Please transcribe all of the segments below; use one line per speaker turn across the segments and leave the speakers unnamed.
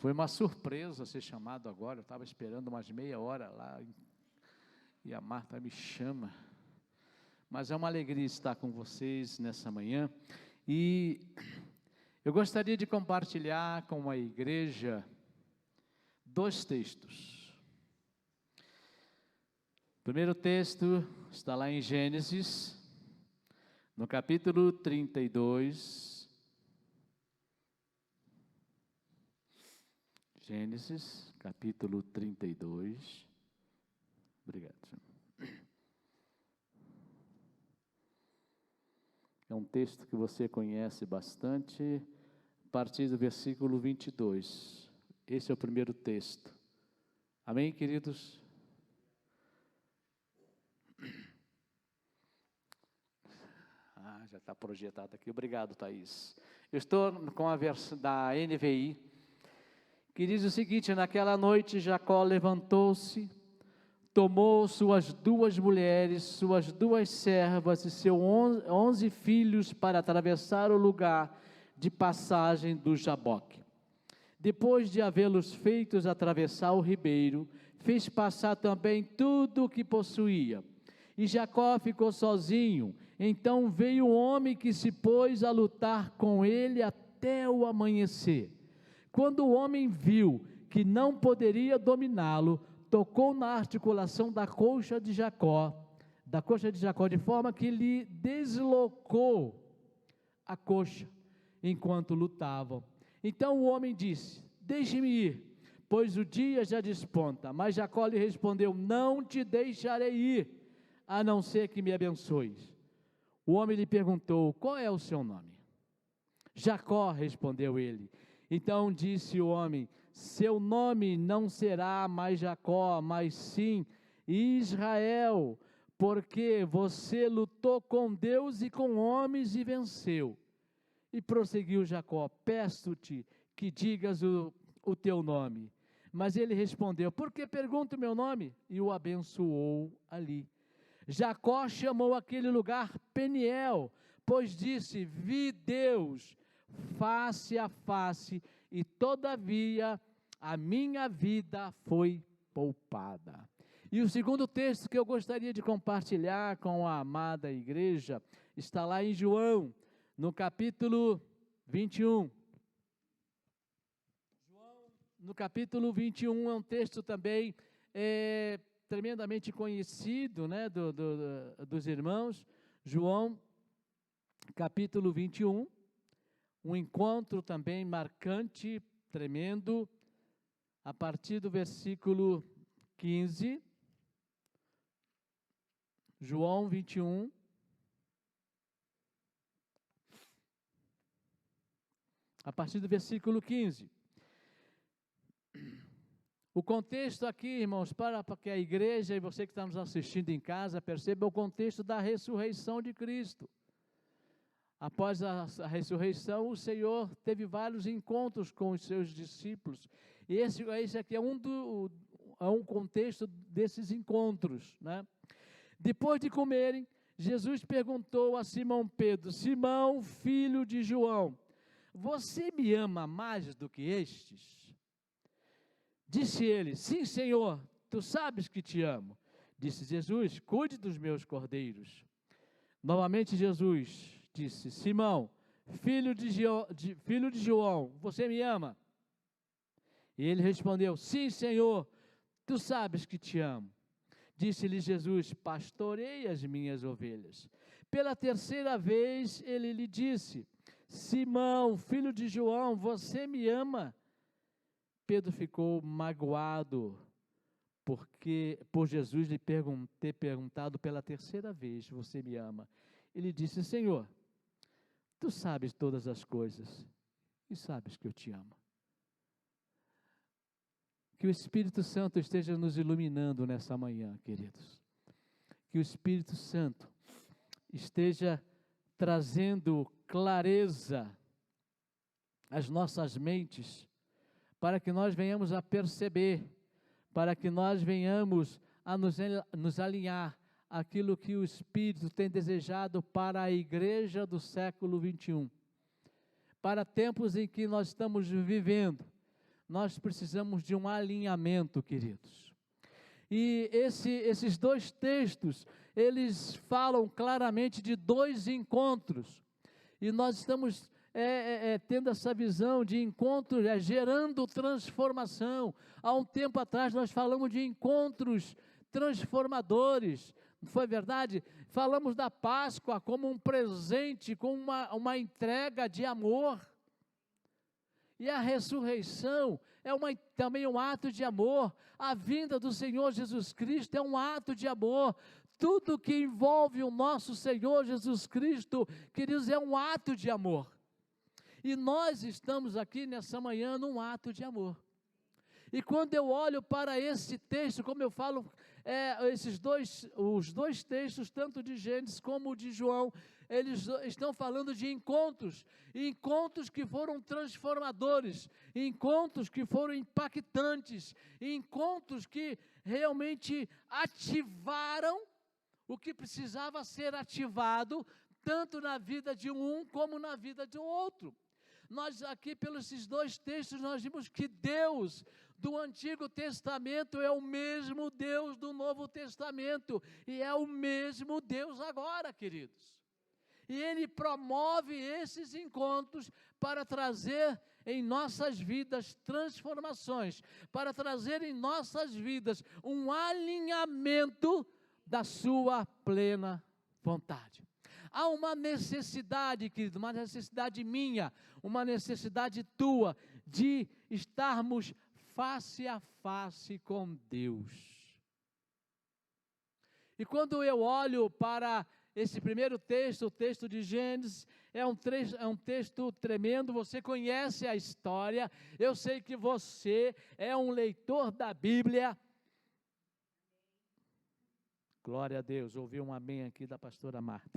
Foi uma surpresa ser chamado agora, eu estava esperando umas meia hora lá, e a Marta me chama. Mas é uma alegria estar com vocês nessa manhã, e eu gostaria de compartilhar com a igreja 2 textos. O primeiro texto está lá em Gênesis, no capítulo 32, Gênesis, capítulo 32, obrigado, senhor. É um texto que você conhece bastante, a partir do versículo 22, esse é o primeiro texto, amém, queridos? Já está projetado aqui, obrigado, Thaís. Eu estou com a versão da NVI, que diz o seguinte: naquela noite Jacó levantou-se, tomou suas 2 mulheres, suas 2 servas e seus 11 filhos para atravessar o lugar de passagem do Jaboque. Depois de havê-los feitos atravessar o ribeiro, fez passar também tudo o que possuía. E Jacó ficou sozinho. Então veio um homem que se pôs a lutar com ele até o amanhecer. Quando o homem viu que não poderia dominá-lo, tocou na articulação da coxa de Jacó, de forma que lhe deslocou a coxa enquanto lutavam. Então o homem disse: deixe-me ir, pois o dia já desponta. Mas Jacó lhe respondeu: não te deixarei ir, a não ser que me abençoes. O homem lhe perguntou: qual é o seu nome? Jacó, respondeu ele. Então disse o homem: seu nome não será mais Jacó, mas sim Israel, porque você lutou com Deus e com homens e venceu. E prosseguiu Jacó: peço-te que digas o teu nome. Mas ele respondeu: por que pergunta o meu nome? E o abençoou ali. Jacó chamou aquele lugar Peniel, pois disse: vi Deus face a face, e todavia a minha vida foi poupada. E o segundo texto que eu gostaria de compartilhar com a amada igreja está lá em João, no capítulo 21. João, no capítulo 21, é um texto também tremendamente conhecido, né, dos irmãos. João, capítulo 21, um encontro também marcante, tremendo, a partir do versículo 15, João 21, a partir do versículo 15. O contexto aqui, irmãos, para que a igreja e você que está nos assistindo em casa perceba o contexto da ressurreição de Cristo. Após a ressurreição, o Senhor teve vários encontros com os seus discípulos. E esse aqui é um contexto desses encontros, né? Depois de comerem, Jesus perguntou a Simão Pedro: Simão, filho de João, você me ama mais do que estes? Disse ele: sim, Senhor, tu sabes que te amo. Disse Jesus: cuide dos meus cordeiros. Novamente Jesus disse: Simão, filho de João, você me ama? E ele respondeu: sim, Senhor, tu sabes que te amo. Disse-lhe Jesus: pastorei as minhas ovelhas. Pela terceira vez ele lhe disse: Simão, filho de João, você me ama? Pedro ficou magoado por Jesus lhe ter perguntado pela terceira vez: você me ama? Ele disse: Senhor, tu sabes todas as coisas e sabes que eu te amo. Que o Espírito Santo esteja nos iluminando nessa manhã, queridos. Que o Espírito Santo esteja trazendo clareza às nossas mentes, para que nós venhamos a perceber, para que nós venhamos a nos alinhar àquilo que o Espírito tem desejado para a igreja do século 21. Para tempos em que nós estamos vivendo, nós precisamos de um alinhamento, queridos. E esses dois textos, eles falam claramente de dois encontros. E nós estamos tendo essa visão de encontro, gerando transformação. Há um tempo atrás nós falamos de encontros transformadores, não foi verdade? Falamos da Páscoa como um presente, como uma entrega de amor. E a ressurreição é também um ato de amor. A vinda do Senhor Jesus Cristo é um ato de amor. Tudo que envolve o nosso Senhor Jesus Cristo, queridos, é um ato de amor. E nós estamos aqui nessa manhã num ato de amor. E quando eu olho para esse texto, como eu falo, os dois textos, tanto de Gênesis como de João, eles estão falando de encontros que foram transformadores, encontros que foram impactantes, encontros que realmente ativaram o que precisava ser ativado, tanto na vida de um como na vida de outro. Nós aqui, pelos esses dois textos, nós vimos que Deus do Antigo Testamento é o mesmo Deus do Novo Testamento, e é o mesmo Deus agora, queridos. E Ele promove esses encontros para trazer em nossas vidas transformações, para trazer em nossas vidas um alinhamento da sua plena vontade. Há uma necessidade, querido, uma necessidade minha, uma necessidade tua, de estarmos face a face com Deus. E quando eu olho para esse primeiro texto, o texto de Gênesis, é um texto tremendo. Você conhece a história, eu sei que você é um leitor da Bíblia. Glória a Deus, ouvi um amém aqui da pastora Marta.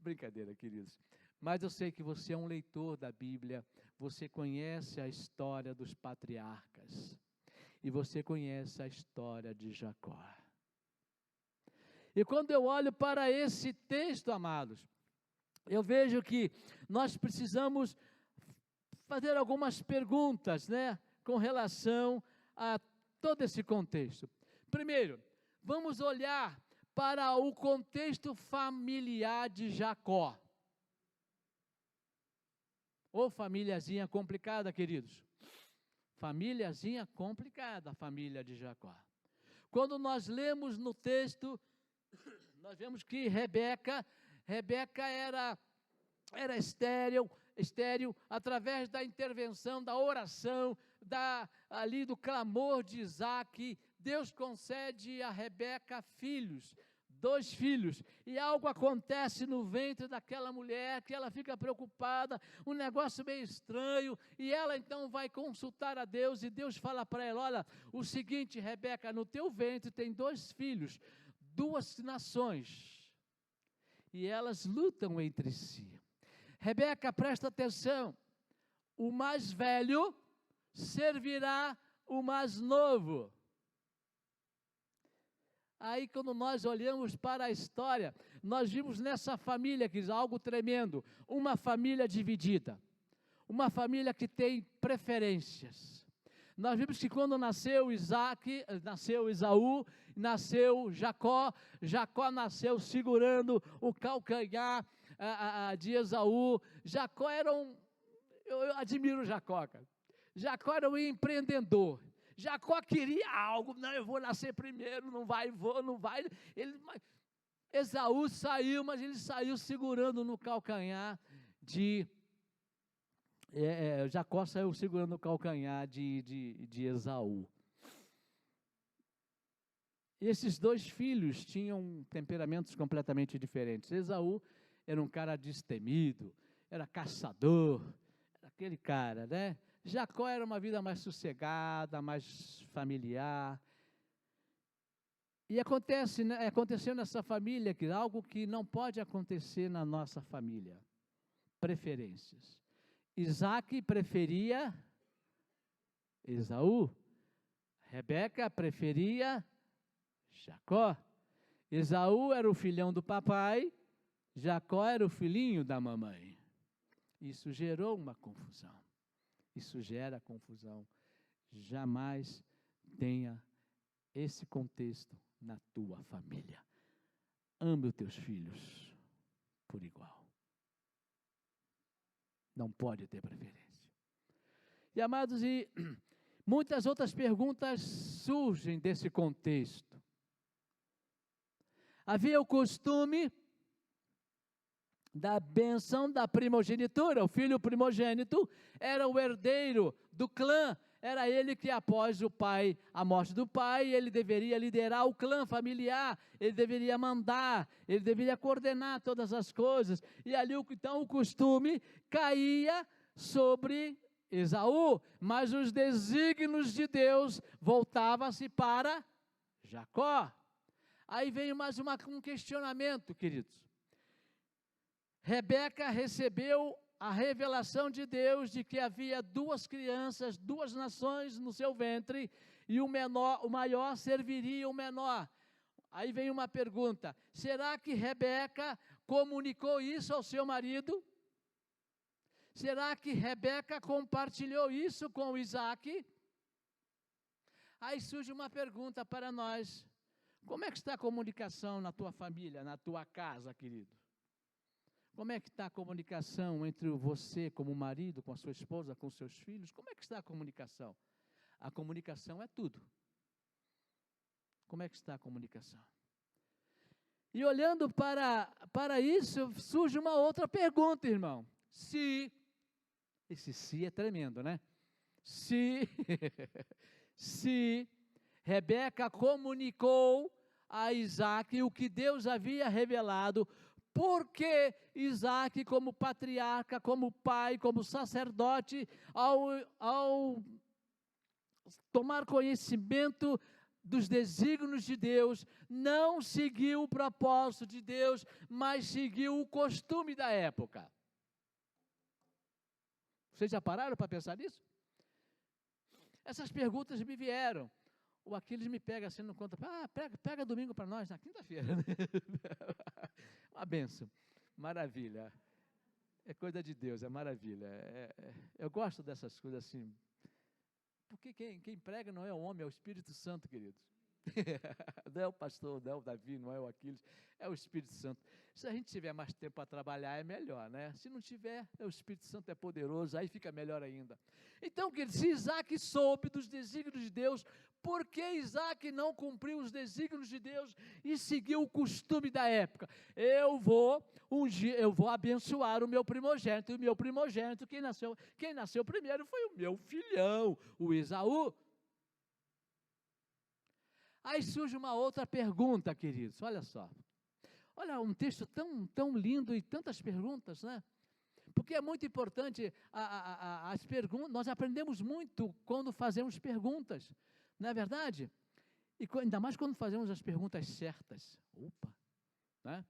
Brincadeira, queridos. Mas eu sei que você é um leitor da Bíblia, você conhece a história dos patriarcas, e você conhece a história de Jacó. E quando eu olho para esse texto, amados, eu vejo que nós precisamos fazer algumas perguntas, né, com relação a todo esse contexto. Primeiro, vamos olhar para o contexto familiar de Jacó. Ô famíliazinha complicada, queridos. Famíliazinha complicada, a família de Jacó. Quando nós lemos no texto, nós vemos que Rebeca era estéril, através da intervenção, da oração, ali do clamor de Isaac, Deus concede a Rebeca filhos, 2 filhos, e algo acontece no ventre daquela mulher, que ela fica preocupada, um negócio meio estranho, e ela então vai consultar a Deus, e Deus fala para ela: olha, o seguinte, Rebeca, no teu ventre tem 2 filhos, 2 nações, e elas lutam entre si. Rebeca, presta atenção, o mais velho servirá o mais novo. Aí quando nós olhamos para a história, nós vimos nessa família, que é algo tremendo, uma família dividida, uma família que tem preferências. Nós vimos que quando nasceu Esaú, nasceu Jacó, Jacó nasceu segurando o calcanhar de Esaú. Jacó era eu admiro Jacó, cara. Jacó era um empreendedor. Jacó queria algo, não, eu vou nascer primeiro, não vai. Esaú saiu, mas ele saiu segurando no calcanhar Jacó saiu segurando o calcanhar de Esaú. E esses 2 filhos tinham temperamentos completamente diferentes. Esaú era um cara destemido, era caçador, era aquele cara, né? Jacó era uma vida mais sossegada, mais familiar. E aconteceu nessa família algo que não pode acontecer na nossa família: preferências. Isaac preferia Esaú, Rebeca preferia Jacó. Esaú era o filhão do papai, Jacó era o filhinho da mamãe. Isso gerou uma confusão. Isso gera confusão. Jamais tenha esse contexto na tua família. Ame os teus filhos por igual. Não pode ter preferência. E amados, muitas outras perguntas surgem desse contexto. Havia o costume da bênção da primogenitura. O filho primogênito era o herdeiro do clã. Era ele que, após a morte do pai, ele deveria liderar o clã familiar, ele deveria mandar, ele deveria coordenar todas as coisas. E ali, então, o costume caía sobre Esaú, mas os desígnios de Deus voltavam-se para Jacó. Aí vem mais um questionamento, queridos. Rebeca recebeu a revelação de Deus de que havia duas crianças, duas nações no seu ventre, e o maior serviria o menor. Aí vem uma pergunta: será que Rebeca comunicou isso ao seu marido? Será que Rebeca compartilhou isso com Isaac? Aí surge uma pergunta para nós: como é que está a comunicação na tua família, na tua casa, querido? Como é que está a comunicação entre você como marido, com a sua esposa, com os seus filhos? Como é que está a comunicação? A comunicação é tudo. Como é que está a comunicação? E olhando para isso, surge uma outra pergunta, irmão. Esse se é tremendo, né? Se Rebeca comunicou a Isaac o que Deus havia revelado, porque Isaac, como patriarca, como pai, como sacerdote, ao tomar conhecimento dos desígnios de Deus, não seguiu o propósito de Deus, mas seguiu o costume da época. Vocês já pararam para pensar nisso? Essas perguntas me vieram. O Aquiles me pega assim, não conta, pega domingo para nós, na quinta-feira. Uma bênção, maravilha. É coisa de Deus, é maravilha. Eu gosto dessas coisas assim, porque quem prega não é o homem, é o Espírito Santo, queridos. Não é o pastor, não é o Davi, não é o Aquiles, é o Espírito Santo. Se a gente tiver mais tempo para trabalhar, é melhor, né? Se não tiver, o Espírito Santo é poderoso, aí fica melhor ainda. Então, queridos, se Isaac soube dos desígnios de Deus, por que Isaac não cumpriu os desígnios de Deus e seguiu o costume da época? Eu vou abençoar o meu primogênito, e o meu primogênito, quem nasceu primeiro foi o meu filhão, o Esaú. Aí surge uma outra pergunta, queridos, olha só. Olha, um texto tão lindo e tantas perguntas, né? Porque é muito importante as perguntas, nós aprendemos muito quando fazemos perguntas, não é verdade? E ainda mais quando fazemos as perguntas certas. Opa! Né?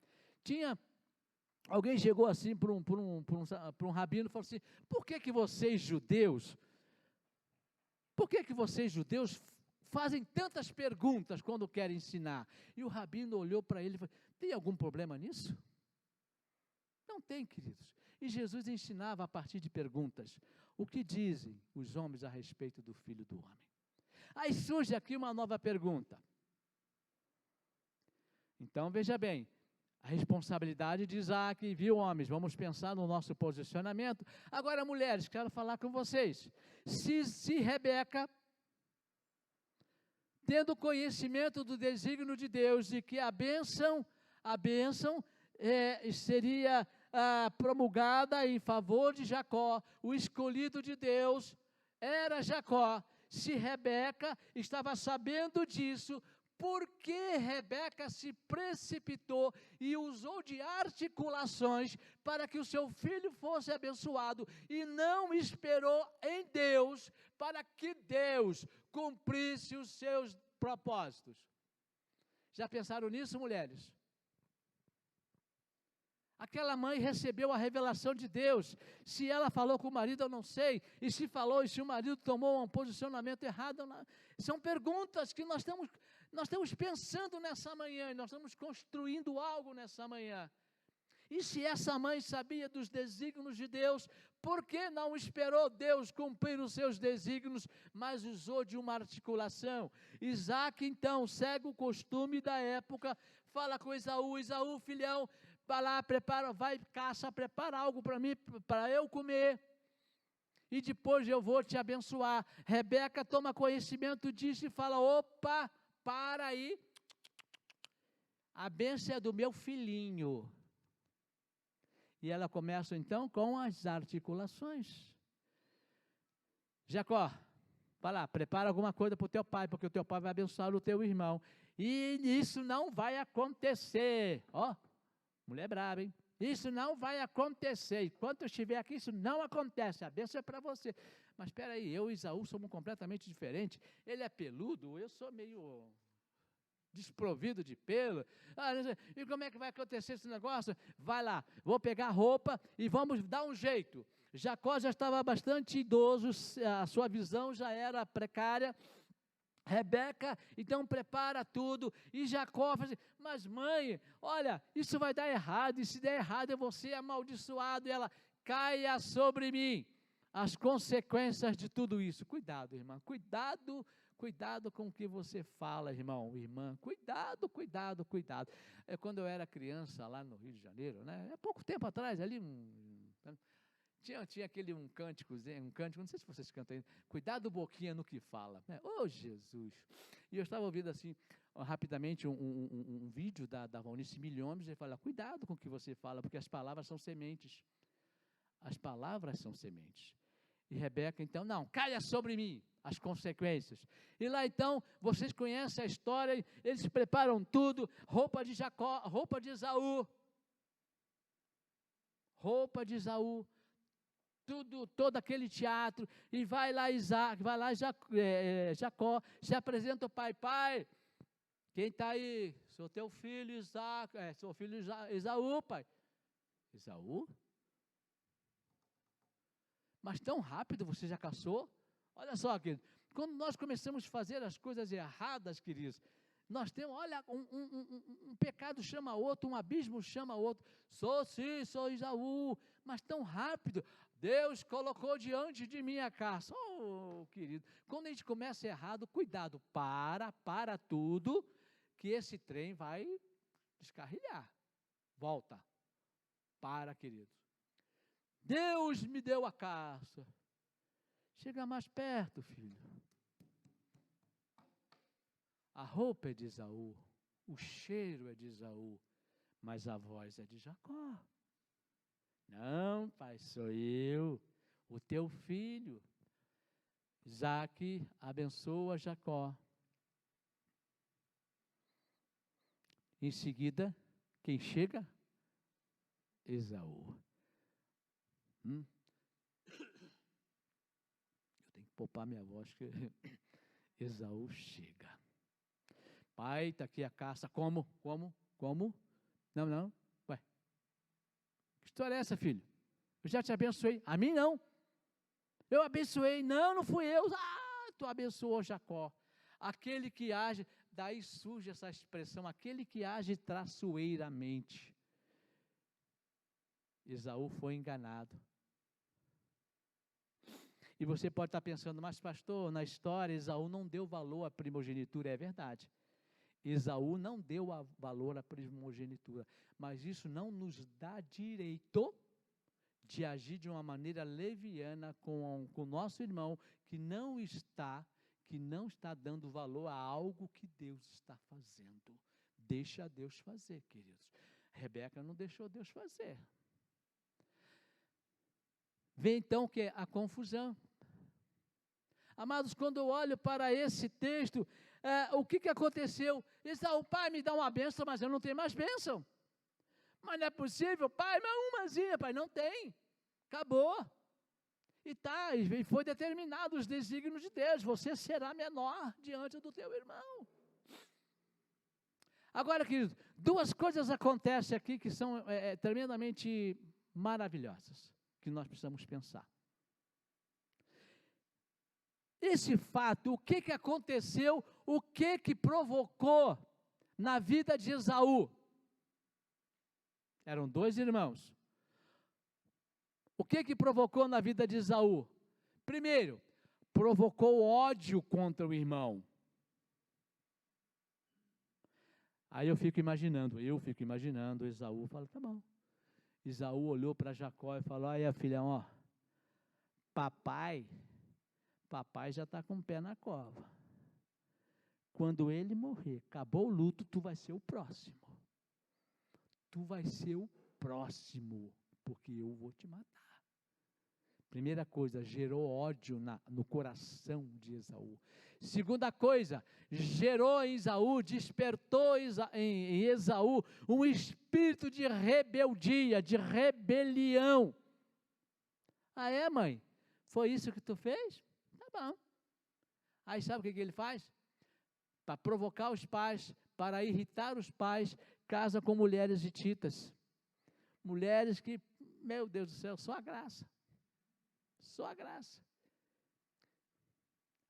Alguém chegou assim para um rabino e falou assim: por que vocês judeus fazem tantas perguntas quando querem ensinar? E o rabino olhou para ele e falou: tem algum problema nisso? Não tem, queridos. E Jesus ensinava a partir de perguntas. O que dizem os homens a respeito do Filho do Homem? Aí surge aqui uma nova pergunta. Então, veja bem, a responsabilidade de Isaac, viu, homens? Vamos pensar no nosso posicionamento. Agora, mulheres, quero falar com vocês. Se Rebeca, tendo conhecimento do desígnio de Deus, de que a bênção seria promulgada em favor de Jacó, o escolhido de Deus era Jacó. Se Rebeca estava sabendo disso, por que Rebeca se precipitou e usou de articulações para que o seu filho fosse abençoado e não esperou em Deus para que Deus cumprisse os seus propósitos? Já pensaram nisso, mulheres? Aquela mãe recebeu a revelação de Deus. Se ela falou com o marido, eu não sei. E se falou, e se o marido tomou um posicionamento errado, são perguntas que nós estamos pensando nessa manhã, e nós estamos construindo algo nessa manhã. E se essa mãe sabia dos desígnios de Deus, por que não esperou Deus cumprir os seus desígnios, mas usou de uma articulação? Isaac, então, segue o costume da época, fala com Esaú: Esaú, filhão, vai lá, vai caça, prepara algo para mim, para eu comer, e depois eu vou te abençoar. Rebeca toma conhecimento disso e fala: opa, para aí, a bênção é do meu filhinho. E ela começa então com as articulações. Jacó, vai lá, prepara alguma coisa para o teu pai, porque o teu pai vai abençoar o teu irmão. E isso não vai acontecer. Ó, mulher brava, hein? Isso não vai acontecer. Enquanto eu estiver aqui, isso não acontece. A bênção é para você. Mas espera aí, eu e Esaú somos completamente diferentes. Ele é peludo, eu sou meio desprovido de pelo. E como é que vai acontecer esse negócio? Vai lá, vou pegar a roupa e vamos dar um jeito. Jacó já estava bastante idoso, a sua visão já era precária. Rebeca, então prepara tudo, e Jacó fala assim: mas mãe, olha, isso vai dar errado, e se der errado eu vou ser amaldiçoado. E ela: caia sobre mim as consequências de tudo isso. Cuidado, irmã, cuidado com o que você fala, irmão, irmã, cuidado. Quando eu era criança lá no Rio de Janeiro, né, há pouco tempo atrás, ali, tinha aquele um cântico, não sei se vocês cantam ainda: cuidado boquinha no que fala, né? Oh, Jesus! E eu estava ouvindo assim, rapidamente, um vídeo da Valnice Milhomes, e ele fala: cuidado com o que você fala, porque as palavras são sementes. As palavras são sementes. E Rebeca, então, não, caia sobre mim as consequências. E lá, então, vocês conhecem a história, eles preparam tudo, roupa de Jacó, roupa de Esaú, todo aquele teatro, e vai lá Jacó, se apresenta ao pai: pai, quem está aí? Sou teu filho Isaac, sou filho Esaú, pai. Esaú? Mas tão rápido você já caçou? Olha só, querido, quando nós começamos a fazer as coisas erradas, queridos, nós temos, olha, um pecado chama outro, um abismo chama outro. Sou Esaú, mas tão rápido. Deus colocou diante de mim a caça. Oh, querido, quando a gente começa errado, cuidado, para tudo, que esse trem vai descarrilhar. Volta, querido. Deus me deu a caça. Chega mais perto, filho. A roupa é de Esaú, o cheiro é de Esaú, mas a voz é de Jacó. Não, pai, sou eu, o teu filho. Isaac abençoa Jacó. Em seguida, quem chega? Esaú. Eu tenho que poupar minha voz, que Esaú chega. Pai, está aqui a caça. Como? Não. Ué, que história é essa, filho? Eu já te abençoei. A mim não. Eu abençoei. Não fui eu. Tu abençoou Jacó. Aquele que age, daí surge essa expressão, aquele que age traiçoeiramente. Esaú foi enganado. E você pode estar pensando: mas pastor, na história Esaú não deu valor à primogenitura. É verdade. Esaú não deu valor à primogenitura, mas isso não nos dá direito de agir de uma maneira leviana com o nosso irmão que não está dando valor a algo que Deus está fazendo. Deixa Deus fazer, queridos. Rebeca não deixou Deus fazer. Vê então que é a confusão. Amados, quando eu olho para esse texto, o que aconteceu? Esaú: pai, me dá uma bênção, mas eu não tenho mais bênção. Mas não é possível, pai, mas umazinha, pai, não tem. Acabou. E foi determinado os desígnios de Deus: você será menor diante do teu irmão. Agora, querido, duas coisas acontecem aqui que são tremendamente maravilhosas, que nós precisamos pensar. Esse fato, o que aconteceu, o que provocou na vida de Esaú? Eram 2 irmãos. O que provocou na vida de Esaú? Primeiro, provocou ódio contra o irmão. Aí eu fico imaginando, Esaú fala, tá bom. Esaú olhou para Jacó e falou, olha filhão, ó, papai já está com o pé na cova. Quando ele morrer, acabou o luto, tu vai ser o próximo. Tu vai ser o próximo, porque eu vou te matar. Primeira coisa, gerou ódio no coração de Esaú. Segunda coisa, gerou em Esaú, despertou em Esaú um espírito de rebeldia, de rebelião. Ah é, mãe? Foi isso que tu fez? Tá bom. Aí sabe o que ele faz? Para provocar os pais, para irritar os pais, casa com mulheres hititas. Mulheres que, meu Deus do céu, só a graça. Só a graça.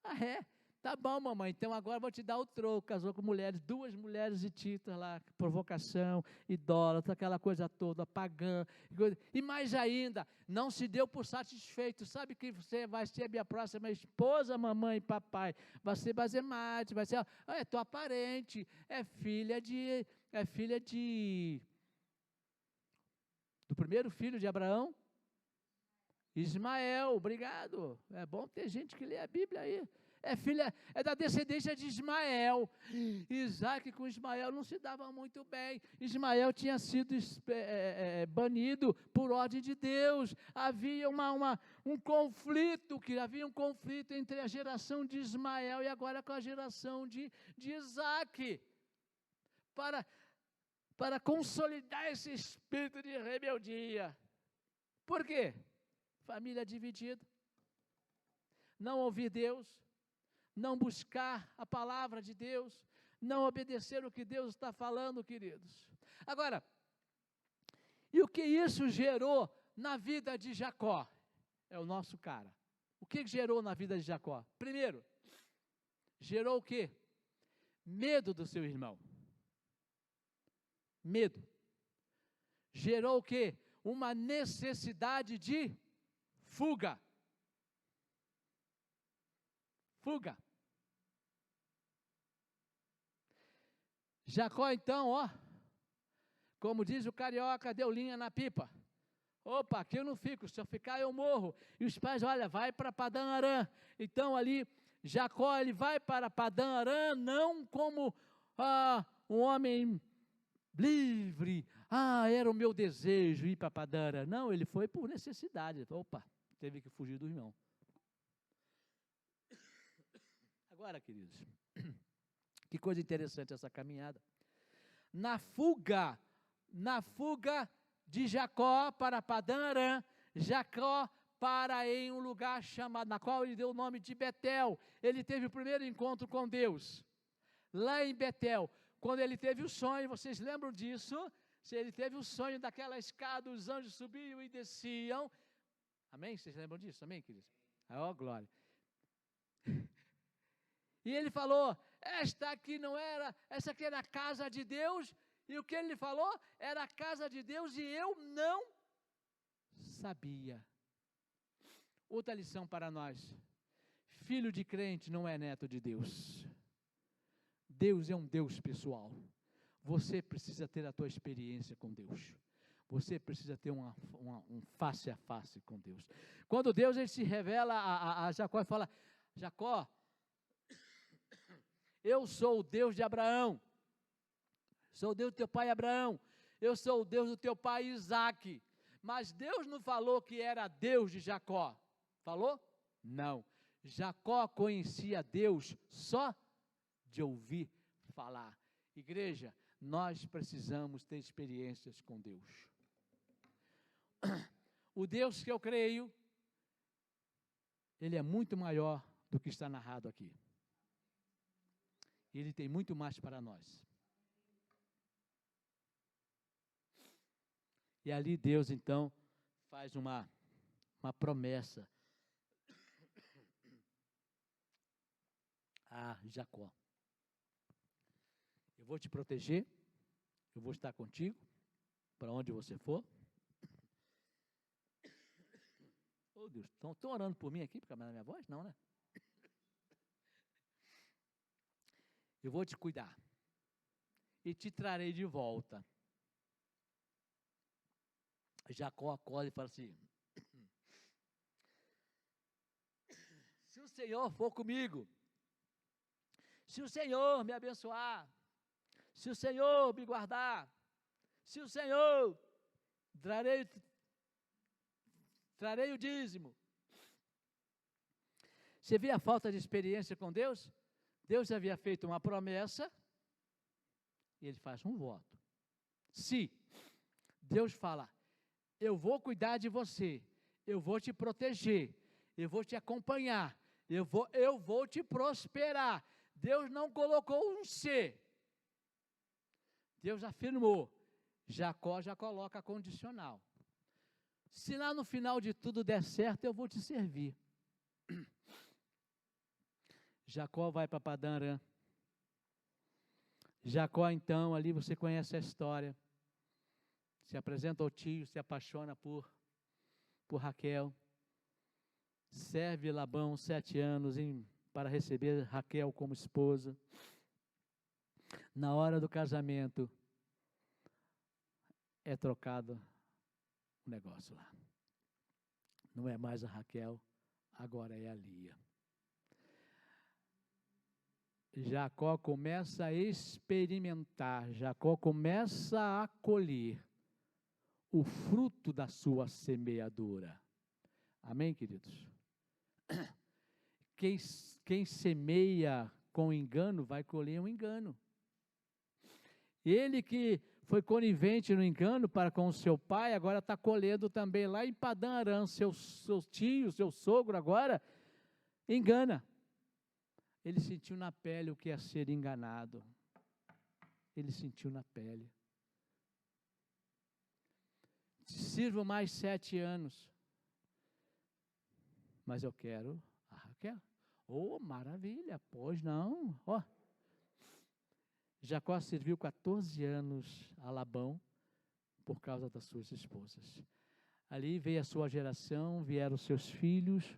Ah, é? Tá bom, mamãe, então agora eu vou te dar o troco. Casou com mulheres, 2 mulheres hititas lá, provocação, idólatra, aquela coisa toda, pagã. E mais ainda, não se deu por satisfeito. Sabe que você vai ser a minha próxima esposa, mamãe e papai? Vai ser Bazemate, vai ser, é tua parente, é filha do primeiro filho de Abraão, Ismael, obrigado. É bom ter gente que lê a Bíblia aí. É da descendência de Ismael. Isaac com Ismael não se dava muito bem. Ismael tinha sido banido por ordem de Deus. Havia um conflito entre a geração de Ismael e agora com a geração de Isaac. Para consolidar esse espírito de rebeldia. Por quê? Família dividida, não ouvir Deus, não buscar a palavra de Deus, não obedecer o que Deus está falando, queridos. Agora, e o que isso gerou na vida de Jacó? É o nosso cara. O que gerou na vida de Jacó? Primeiro, gerou o quê? Medo do seu irmão. Medo. Gerou o quê? Uma necessidade de fuga. Fuga. Jacó então, ó, como diz o carioca, deu linha na pipa. Opa, aqui eu não fico, se eu ficar eu morro. E os pais, olha, vai para Padã Arã. Então ali, Jacó, ele vai para Padã Arã, não como um homem livre. Era o meu desejo ir para Padã Arã. Não, ele foi por necessidade. Opa, teve que fugir do irmão. Agora, queridos, que coisa interessante essa caminhada. Na fuga de Jacó para Padã Arã, Jacó para em um lugar chamado, na qual ele deu o nome de Betel. Ele teve o primeiro encontro com Deus, lá em Betel. Quando ele teve o sonho, vocês lembram disso? Se ele teve o sonho daquela escada, os anjos subiam e desciam. Amém? Vocês lembram disso? Amém, queridos? Ó, glória. E ele falou, essa aqui era a casa de Deus, e o que ele falou? Era a casa de Deus e eu não sabia. Outra lição para nós, filho de crente não é neto de Deus. Deus é um Deus pessoal. Você precisa ter a tua experiência com Deus. Você precisa ter um face a face com Deus. Quando Deus ele se revela a Jacó e fala, Jacó, eu sou o Deus de Abraão, sou o Deus do teu pai Abraão, eu sou o Deus do teu pai Isaque. Mas Deus não falou que era Deus de Jacó. Falou? Não. Jacó conhecia Deus só de ouvir falar. Igreja, nós precisamos ter experiências com Deus. O Deus que eu creio, Ele é muito maior do que está narrado aqui. Ele tem muito mais para nós. E ali Deus então faz uma promessa a Jacó. Eu vou te proteger, eu vou estar contigo, para onde você for. Oh Deus, estão orando por mim aqui, por causa da minha voz? Não, né? Eu vou te cuidar e te trarei de volta. Jacó acorda e fala assim: se o Senhor for comigo, se o Senhor me abençoar, se o Senhor me guardar, se o Senhor trarei o dízimo. Você vê a falta de experiência com Deus? Deus havia feito uma promessa e ele faz um voto. Se Deus fala: eu vou cuidar de você, eu vou te proteger, eu vou te acompanhar, eu vou te prosperar. Deus não colocou um se. Deus afirmou. Jacó já coloca condicional. Se lá no final de tudo der certo, eu vou te servir. Jacó vai para Padã Arã. Jacó, então, ali você conhece a história. Se apresenta ao tio, se apaixona por Raquel. Serve Labão 7 anos para receber Raquel como esposa. Na hora do casamento, é trocado o negócio lá. Não é mais a Raquel, agora é a Lia. Jacó começa a experimentar, Jacó começa a colher o fruto da sua semeadura. Amém, queridos? Quem semeia com engano vai colher um engano. Ele que foi conivente no engano para com o seu pai, agora está colhendo também lá em Padã Arã, seu tio, seu sogro agora, engana. Ele sentiu na pele o que é ser enganado. Ele sentiu na pele. Te sirvo mais 7 anos, mas eu quero a Raquel. Oh, maravilha, pois não, ó. Jacó serviu 14 anos a Labão por causa das suas esposas. Ali veio a sua geração, vieram os seus filhos.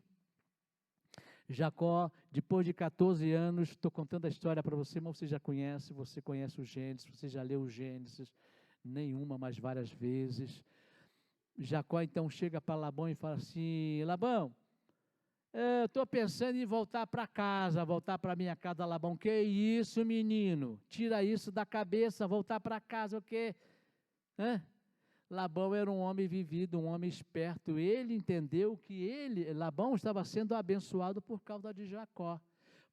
Jacó, depois de 14 anos, estou contando a história para você, mas você conhece o Gênesis, você já leu o Gênesis, nenhuma, mas várias vezes. Jacó então chega para Labão e fala assim: Labão, eu estou pensando em voltar para casa, voltar para minha casa. Labão, que isso, menino? Tira isso da cabeça, voltar para casa, o quê? Labão era um homem vivido, um homem esperto. Ele entendeu que Labão estava sendo abençoado por causa de Jacó.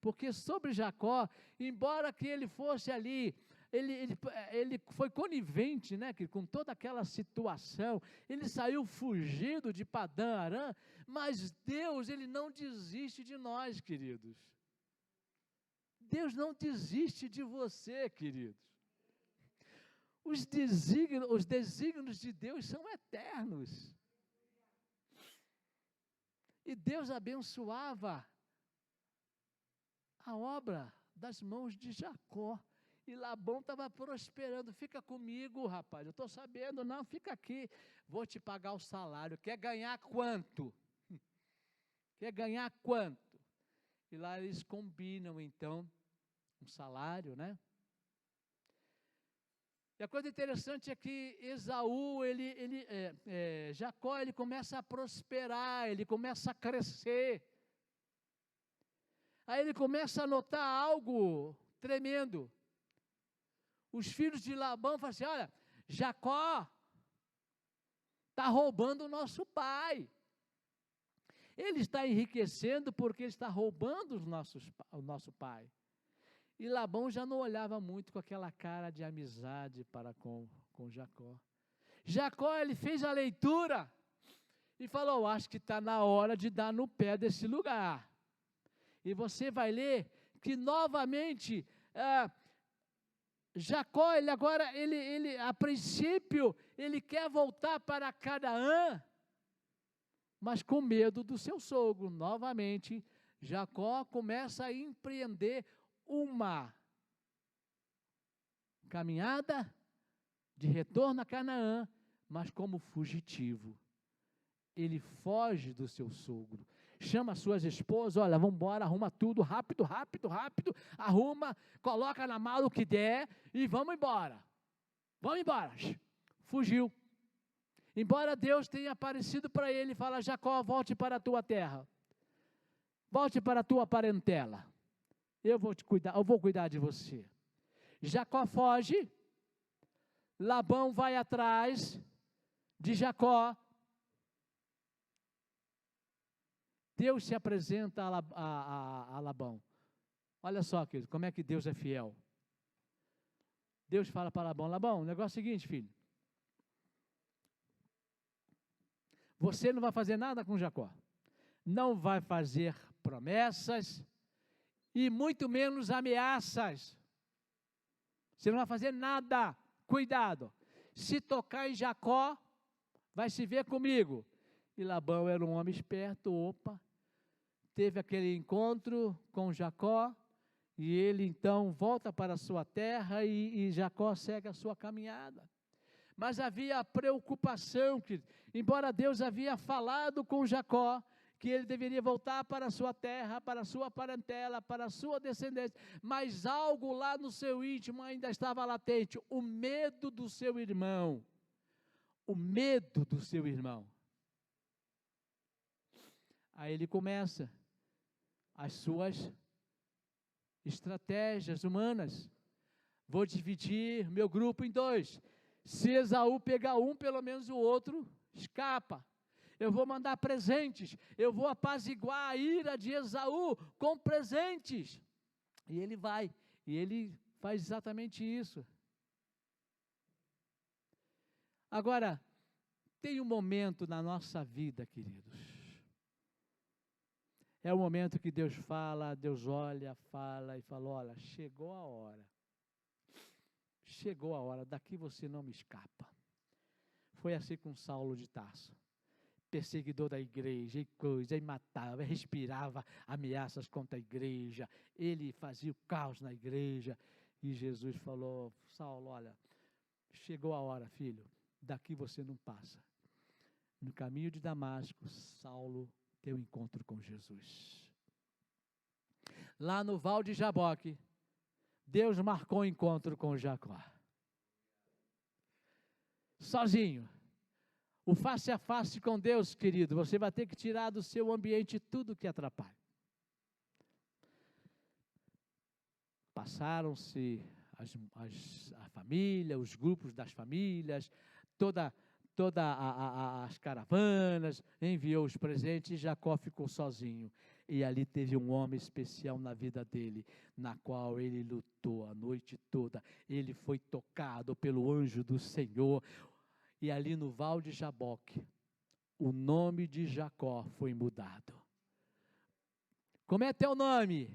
Porque sobre Jacó, embora que ele fosse ali, ele foi conivente, né, com toda aquela situação, ele saiu fugido de Padã Arã, mas Deus, ele não desiste de nós, queridos. Deus não desiste de você, queridos. Os desígnios de Deus são eternos. E Deus abençoava a obra das mãos de Jacó. E Labão estava prosperando. Fica comigo, rapaz, eu estou sabendo. Não, fica aqui, vou te pagar o salário. Quer ganhar quanto? Quer ganhar quanto? E lá eles combinam, então, um salário, né? E a coisa interessante é que Esaú, Jacó, ele começa a prosperar, ele começa a crescer. Aí ele começa a notar algo tremendo. Os filhos de Labão falam assim: olha, Jacó está roubando o nosso pai. Ele está enriquecendo porque ele está roubando o nosso pai. E Labão já não olhava muito com aquela cara de amizade para com Jacó. Jacó, ele fez a leitura e falou: acho que está na hora de dar no pé desse lugar. E você vai ler que novamente Jacó, a princípio, ele quer voltar para Canaã, mas com medo do seu sogro. Novamente, Jacó começa a empreender uma caminhada de retorno a Canaã, mas como fugitivo. Ele foge do seu sogro, chama suas esposas, olha, vamos embora, arruma tudo, rápido, rápido, rápido, arruma, coloca na mala o que der e vamos embora. Vamos embora. Fugiu. Embora Deus tenha aparecido para ele e fala, Jacó, volte para a tua terra. Volte para a tua parentela. Eu vou te cuidar, eu vou cuidar de você. Jacó foge, Labão vai atrás de Jacó. Deus se apresenta a Labão. Olha só, querido, como é que Deus é fiel. Deus fala para Labão, Labão, o negócio é o seguinte, filho. Você não vai fazer nada com Jacó. Não vai fazer promessas e muito menos ameaças. Você não vai fazer nada. Cuidado. Se tocar em Jacó, vai se ver comigo. E Labão era um homem esperto, teve aquele encontro com Jacó, e ele então volta para a sua terra e Jacó segue a sua caminhada. Mas havia preocupação, que, embora Deus havia falado com Jacó, que ele deveria voltar para a sua terra, para a sua parentela, para a sua descendência, mas algo lá no seu íntimo ainda estava latente, o medo do seu irmão. O medo do seu irmão. Aí ele começa as suas estratégias humanas. Vou dividir meu grupo em dois. Se Esaú pegar um, pelo menos o outro escapa. Eu vou mandar presentes. Eu vou apaziguar a ira de Esaú com presentes. E ele vai. E ele faz exatamente isso. Agora, tem um momento na nossa vida, queridos. É o momento que Deus fala, Deus olha, fala e fala, olha, chegou a hora. Chegou a hora, daqui você não me escapa. Foi assim com Saulo de Tarso. Perseguidor da igreja, e coisa, e matava, respirava ameaças contra a igreja, ele fazia o caos na igreja, e Jesus falou, Saulo, olha, chegou a hora, filho, daqui você não passa. No caminho de Damasco, Saulo teve um encontro com Jesus. Lá no Val de Jaboque, Deus marcou um encontro com Jacó. Sozinho. O face a face com Deus, querido, você vai ter que tirar do seu ambiente tudo que atrapalha. Passaram-se a família, os grupos das famílias, todas as caravanas, enviou os presentes, e Jacó ficou sozinho. E ali teve um homem especial na vida dele, na qual ele lutou a noite toda. Ele foi tocado pelo anjo do Senhor. E ali no Val de Jaboque, o nome de Jacó foi mudado. Como é teu nome?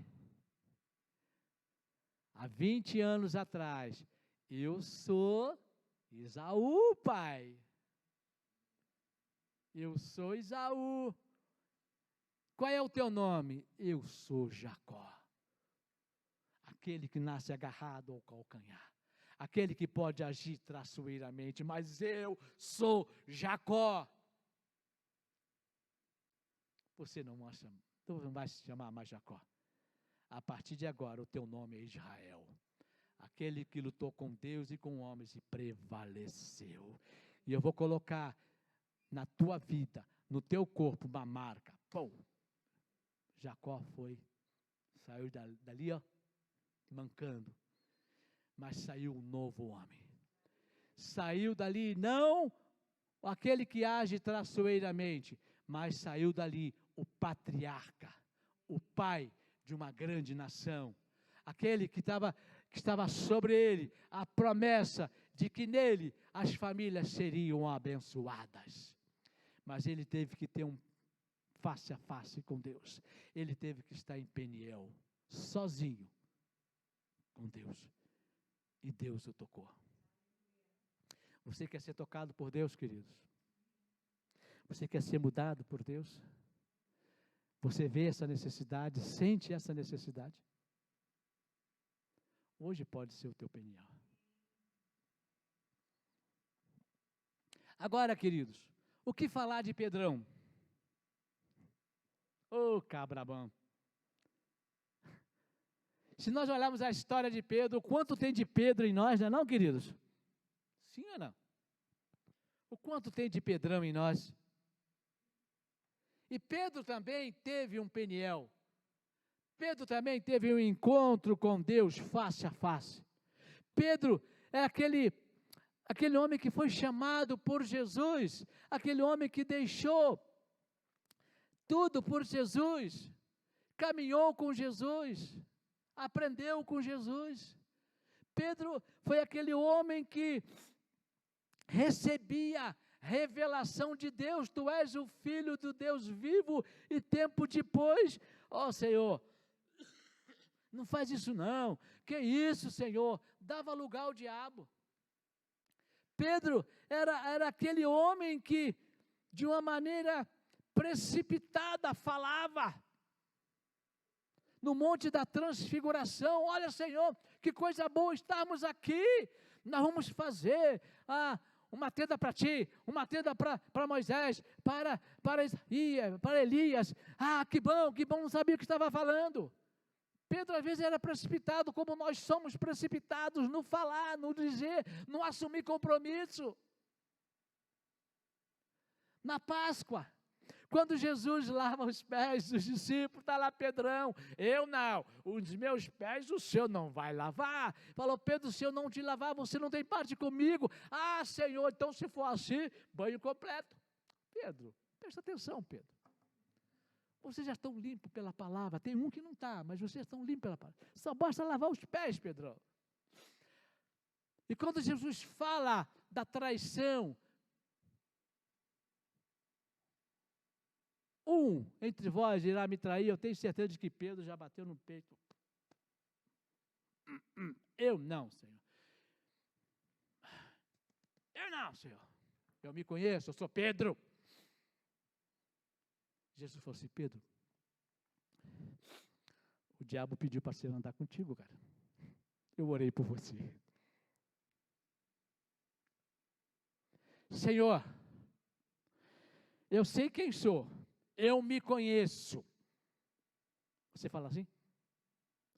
Há 20 anos atrás, eu sou Esaú, pai. Eu sou Esaú. Qual é o teu nome? Eu sou Jacó. Aquele que nasce agarrado ao calcanhar. Aquele que pode agir traiçoeiramente, mas eu sou Jacó. Você não vai se chamar mais Jacó. A partir de agora, o teu nome é Israel. Aquele que lutou com Deus e com homens e prevaleceu. E eu vou colocar na tua vida, no teu corpo, uma marca. Pum! Jacó saiu dali, mancando. Mas saiu um novo homem. Saiu dali, não aquele que age traiçoeiramente, mas saiu dali o patriarca, o pai de uma grande nação. Aquele que estava sobre ele a promessa de que nele as famílias seriam abençoadas. Mas ele teve que ter um face a face com Deus. Ele teve que estar em Peniel, sozinho com Deus. E Deus o tocou. Você quer ser tocado por Deus, queridos? Você quer ser mudado por Deus? Você vê essa necessidade, sente essa necessidade? Hoje pode ser o teu Peniel. Agora, queridos, o que falar de Pedrão? Ô, cabrabão! Se nós olharmos a história de Pedro, quanto tem de Pedro em nós, não é não, queridos? Sim ou não? O quanto tem de Pedrão em nós? E Pedro também teve um Peniel. Pedro também teve um encontro com Deus face a face. Pedro é aquele homem que foi chamado por Jesus, aquele homem que deixou tudo por Jesus, caminhou com Jesus, aprendeu com Jesus. Pedro foi aquele homem que recebia revelação de Deus: tu és o Filho do Deus vivo. E tempo depois, ó Senhor, não faz isso não, que isso, Senhor, dava lugar ao diabo. Pedro era aquele homem que, de uma maneira precipitada, falava no Monte da Transfiguração: olha, Senhor, que coisa boa estarmos aqui, nós vamos fazer uma tenda para ti, uma tenda para Moisés, para Elias. Que bom, não sabia o que estava falando. Pedro às vezes era precipitado, como nós somos precipitados no falar, no dizer, no assumir compromisso. Na Páscoa, quando Jesus lava os pés dos discípulos, está lá Pedrão: eu não, os meus pés o Senhor não vai lavar. Falou: Pedro, se eu não te lavar, você não tem parte comigo. Senhor, então se for assim, banho completo. Pedro, presta atenção, Pedro. Vocês já estão limpos pela palavra. Tem um que não está, mas vocês estão limpos pela palavra. Só basta lavar os pés, Pedrão. E quando Jesus fala da traição, um entre vós irá me trair, eu tenho certeza de que Pedro já bateu no peito. Eu não, Senhor. Eu não, Senhor. Eu me conheço, eu sou Pedro. Jesus falou assim: Pedro, o diabo pediu para você andar contigo, cara. Eu orei por você. Senhor, eu sei quem sou. Eu me conheço. Você fala assim?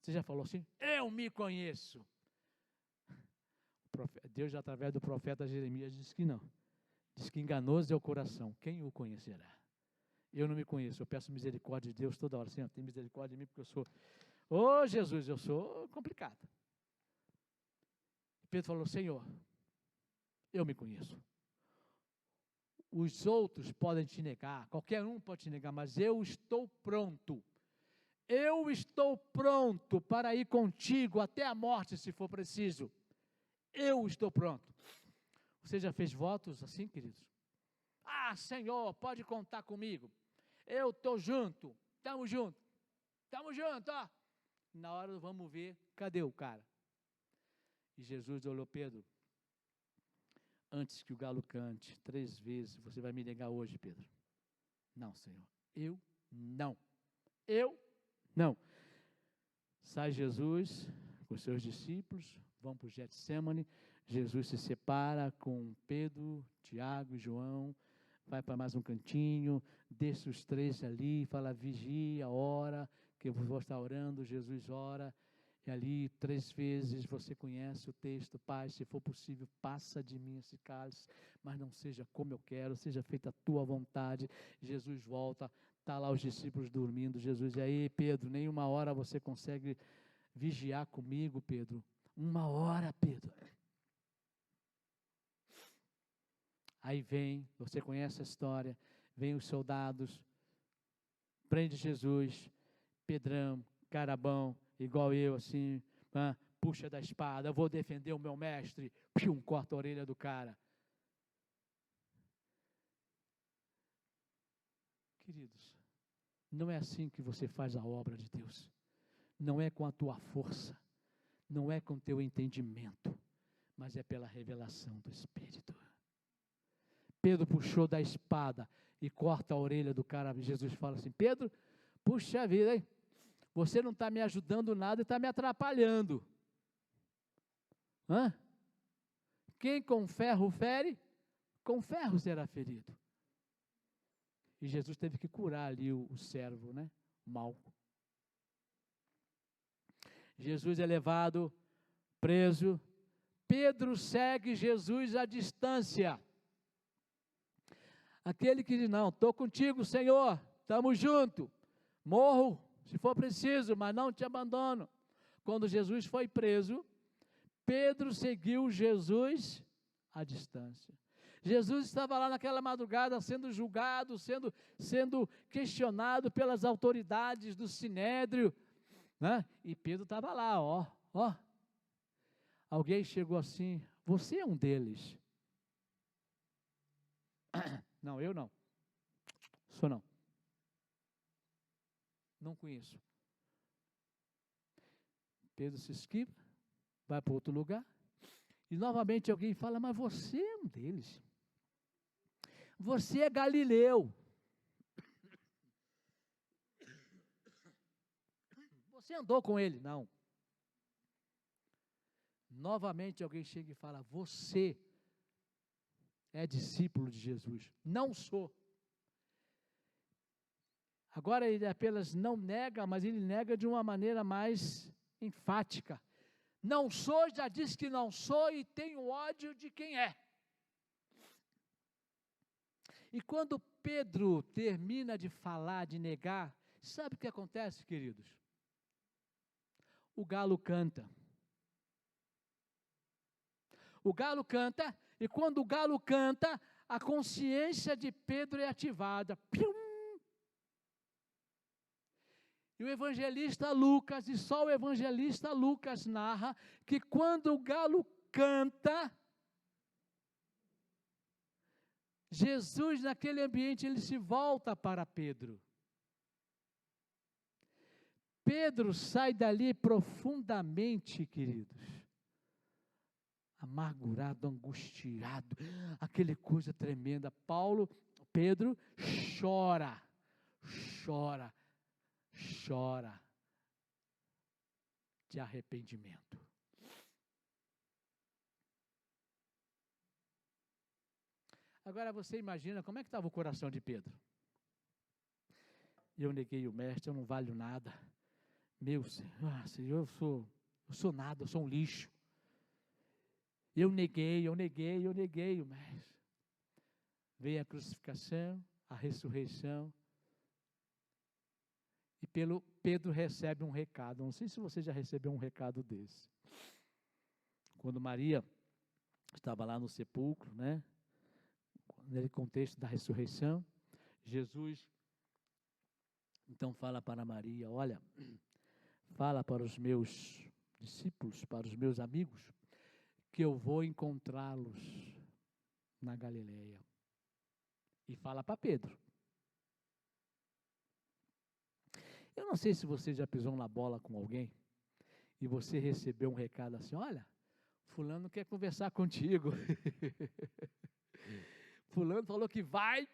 Você já falou assim? Eu me conheço. Deus, através do profeta Jeremias, diz que não. Diz que enganoso é o coração. Quem o conhecerá? Eu não me conheço. Eu peço misericórdia de Deus toda hora. Senhor, tem misericórdia de mim, porque eu sou... Jesus, eu sou complicado. Pedro falou: Senhor, eu me conheço. Os outros podem te negar, qualquer um pode te negar, mas eu estou pronto. Eu estou pronto para ir contigo até a morte, se for preciso. Eu estou pronto. Você já fez votos assim, queridos? Senhor, pode contar comigo. Eu estou junto. Estamos juntos. Estamos juntos, ó. Na hora do vamos ver, cadê o cara? E Jesus olhou: Pedro, antes que o galo cante 3 vezes, você vai me negar hoje, Pedro. Não, Senhor, eu não. Eu não. Sai Jesus com os seus discípulos, vão para o Getsêmani. Jesus se separa com Pedro, Tiago e João, vai para mais um cantinho, deixa os 3 ali, fala: vigia, ora, que eu vou estar orando. Jesus ora. E ali 3 vezes você conhece o texto: Pai, se for possível, passa de mim esse cálice, mas não seja como eu quero, seja feita a tua vontade. Jesus volta, está lá os discípulos dormindo. Jesus: e aí, Pedro, nem 1 hora você consegue vigiar comigo, Pedro? 1 hora, Pedro. Aí vem, você conhece a história, vem os soldados, prende Jesus, Pedrão, carabão, igual eu, assim, puxa da espada: eu vou defender o meu mestre. Corta a orelha do cara. Queridos, não é assim que você faz a obra de Deus. Não é com a tua força, não é com o teu entendimento, mas é pela revelação do Espírito. Pedro puxou da espada e corta a orelha do cara. Jesus fala assim: Pedro, puxa vida, hein? Você não está me ajudando nada e está me com ferro será ferido. E Jesus teve que curar ali o servo, né? O Malco. Jesus é levado, preso. Pedro segue Jesus à distância. Aquele que diz, não, estou contigo, Senhor, estamos juntos. Morro, se for preciso, mas não te abandono. Quando Jesus foi preso, Pedro seguiu Jesus à distância. Jesus estava lá naquela madrugada sendo julgado, sendo questionado pelas autoridades do Sinédrio, né? E Pedro estava lá, ó. Alguém chegou assim, você é um deles. Não, eu não. Sou não. Não conheço. Pedro se esquiva, vai para outro lugar, e novamente alguém fala, mas você é um deles. Você é Galileu. Você andou com ele? Não. Novamente alguém chega e fala, você é discípulo de Jesus. Não sou. Agora ele apenas não nega, mas ele nega de uma maneira mais enfática. Não sou, já disse que não sou e tenho ódio de quem é. E quando Pedro termina de falar, de negar, sabe o que acontece, queridos? O galo canta. O galo canta, e quando o galo canta, a consciência de Pedro é ativada. Pium! E o evangelista Lucas, e só o evangelista Lucas narra, que quando o galo canta, Jesus naquele ambiente, ele se volta para Pedro. Pedro sai dali profundamente, queridos, amargurado, angustiado, aquela coisa tremenda. Pedro chora de arrependimento. Agora você imagina como é que estava o coração de Pedro. Eu neguei o mestre, eu não valho nada. Meu Senhor, eu sou nada, eu sou um lixo. Eu neguei o mestre. Veio a crucificação, a ressurreição. E Pedro recebe um recado. Não sei se você já recebeu um recado desse. Quando Maria estava lá no sepulcro, né? No contexto da ressurreição, Jesus então fala para Maria, olha, fala para os meus discípulos, para os meus amigos, que eu vou encontrá-los na Galileia. E fala para Pedro. Eu não sei se você já pisou na bola com alguém e você recebeu um recado assim, olha, fulano quer conversar contigo. Fulano falou que vai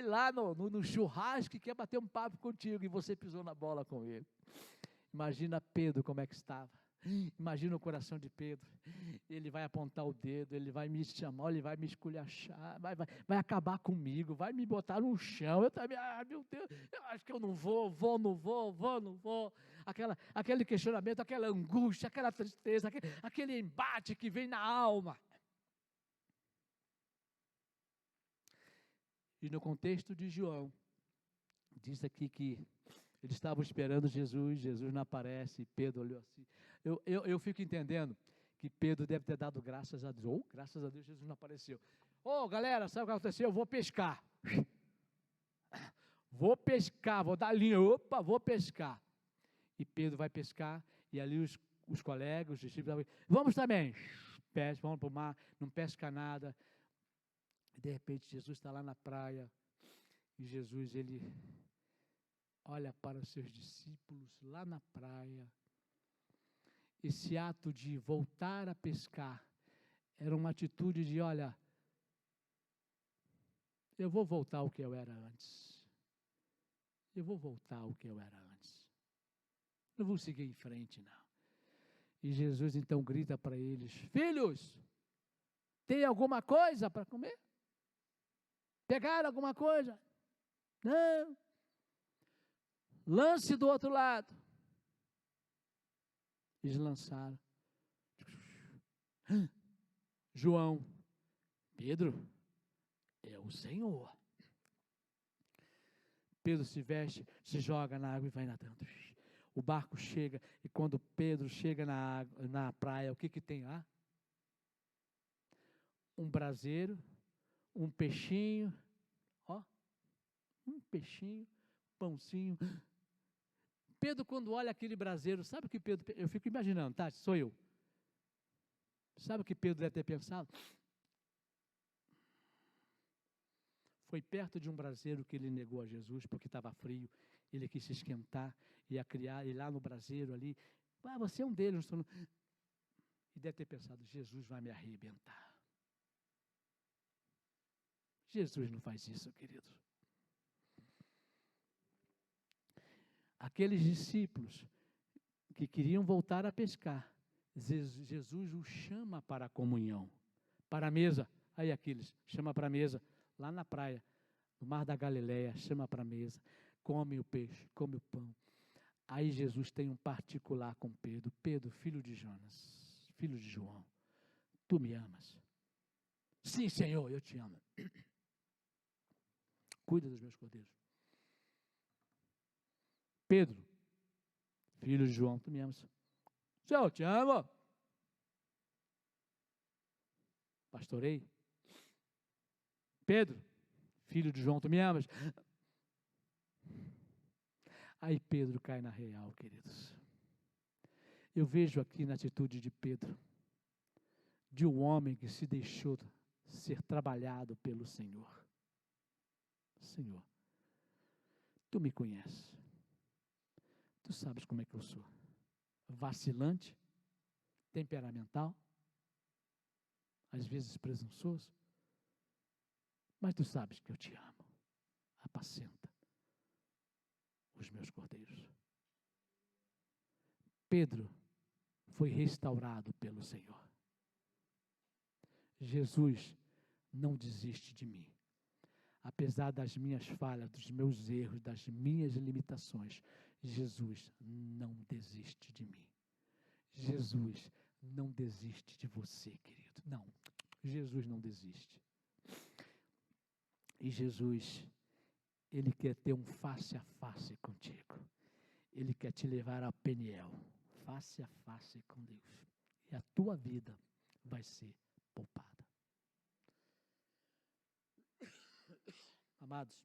lá no churrasco e quer bater um papo contigo e você pisou na bola com ele. Imagina Pedro como é que estava. Imagina o coração de Pedro. Ele vai apontar o dedo, ele vai me chamar, ele vai me esculachar, vai acabar comigo, vai me botar no chão. Eu também, meu Deus, eu acho que eu não vou. Aquele questionamento, aquela angústia, aquela tristeza, aquele embate que vem na alma. E no contexto de João, diz aqui que eles estavam esperando Jesus não aparece, e Pedro olhou assim. Eu fico entendendo que Pedro deve ter dado graças a Deus. Graças a Deus Jesus não apareceu. Galera, sabe o que aconteceu? Eu vou pescar. Vou dar linha, vou pescar. E Pedro vai pescar, e ali os colegas, os discípulos, vamos também. Pesca, vamos para o mar, não pesca nada. E de repente Jesus está lá na praia, e Jesus, ele olha para os seus discípulos lá na praia. Esse ato de voltar a pescar era uma atitude de, olha, eu vou voltar ao que eu era antes. Não vou seguir em frente, não. E Jesus então grita para eles, filhos, Tem alguma coisa para comer? Pegaram alguma coisa? Não. Lance do outro lado. Eles lançaram. João, Pedro, é o Senhor. Pedro se veste, se joga na água e vai nadando. O barco chega, e quando Pedro chega na praia, o que tem lá? Um braseiro, um peixinho, pãozinho. Pedro, quando olha aquele braseiro, sabe o que Pedro, eu fico imaginando, tá? Sou eu. Sabe o que Pedro deve ter pensado? Foi perto de um braseiro que ele negou a Jesus, porque estava frio, ele quis se esquentar, ia criar, e lá no braseiro ali, você é um deles. E deve ter pensado, Jesus vai me arrebentar. Jesus não faz isso, querido. Aqueles discípulos que queriam voltar a pescar, Jesus os chama para a comunhão, para a mesa. Aí Aquiles, chama para a mesa, lá na praia, no mar da Galileia, chama para a mesa, come o peixe, come o pão. Aí Jesus tem um particular com Pedro. Pedro, filho de Jonas, filho de João, tu me amas? Sim, Senhor, eu te amo. Cuida dos meus cordeiros. Pedro, filho de João, tu me amas? Senhor, eu te amo. Pastorei. Pedro, filho de João, tu me amas? Aí Pedro cai na real, queridos. Eu vejo aqui na atitude de Pedro, de um homem que se deixou ser trabalhado pelo Senhor. Senhor, tu me conheces. Tu sabes como é que eu sou. Vacilante, temperamental, às vezes presunçoso, mas tu sabes que eu te amo. Apacenta os meus cordeiros. Pedro foi restaurado pelo Senhor. Jesus não desiste de mim. Apesar das minhas falhas, dos meus erros, das minhas limitações, Jesus não desiste de mim. Jesus não desiste de você, querido. Não, Jesus não desiste. E Jesus, Ele quer ter um face a face contigo. Ele quer te levar a Peniel, face a face com Deus. E a tua vida vai ser poupada. Amados,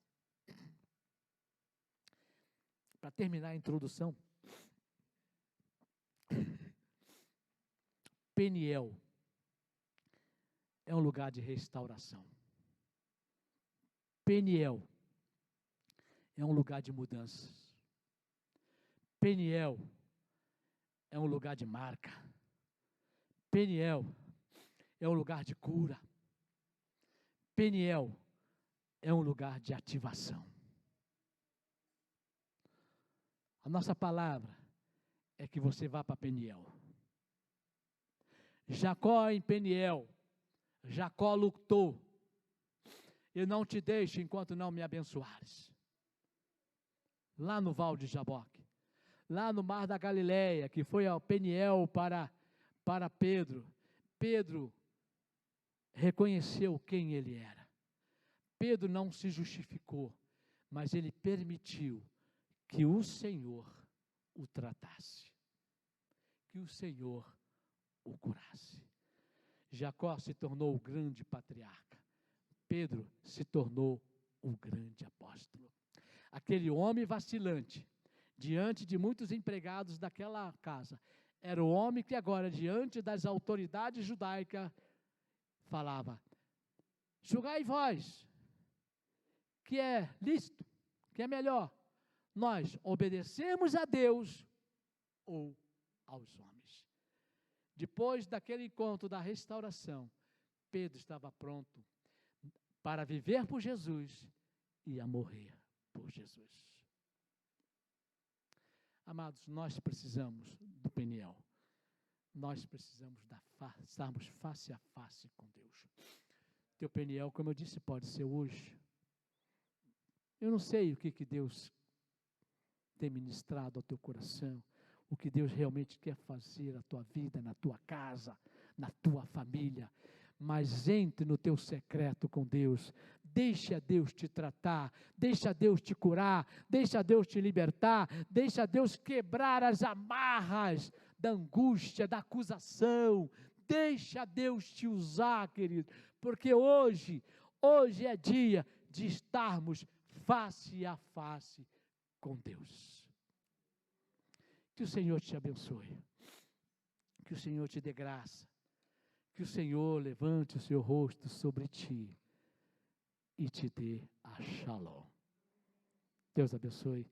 para terminar a introdução, Peniel é um lugar de restauração. Peniel é um lugar de mudanças. Peniel é um lugar de marca. Peniel é um lugar de cura. Peniel é um lugar de ativação. A nossa palavra é que você vá para Peniel. Jacó em Peniel. Jacó lutou. Eu não te deixo enquanto não me abençoares. Lá no Val de Jaboque. Lá no mar da Galileia, que foi ao Peniel para Pedro. Pedro reconheceu quem ele era. Pedro não se justificou, mas ele permitiu que o Senhor o tratasse, que o Senhor o curasse. Jacó se tornou o grande patriarca. Pedro se tornou o grande apóstolo. Aquele homem vacilante, diante de muitos empregados daquela casa, era o homem que agora, diante das autoridades judaicas, falava: julgai vós, que é lícito, que é melhor, nós obedecemos a Deus ou aos homens. Depois daquele encontro da restauração, Pedro estava pronto para viver por Jesus e a morrer por Jesus. Amados, nós precisamos do Peniel. nós precisamos estarmos face a face com Deus. Teu Peniel, como eu disse, pode ser hoje. Eu não sei o que Deus tem ministrado ao teu coração, o que Deus realmente quer fazer na tua vida, na tua casa, na tua família, mas entre no teu secreto com Deus, deixa Deus te tratar, deixa Deus te curar, deixa Deus te libertar, deixa Deus quebrar as amarras da angústia, da acusação, deixa Deus te usar, querido, porque hoje é dia de estarmos face a face com Deus. Que o Senhor te abençoe, que o Senhor te dê graça, que o Senhor levante o seu rosto sobre ti e te dê a Shalom. Deus abençoe,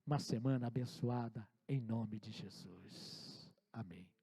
uma semana abençoada em nome de Jesus. Amém.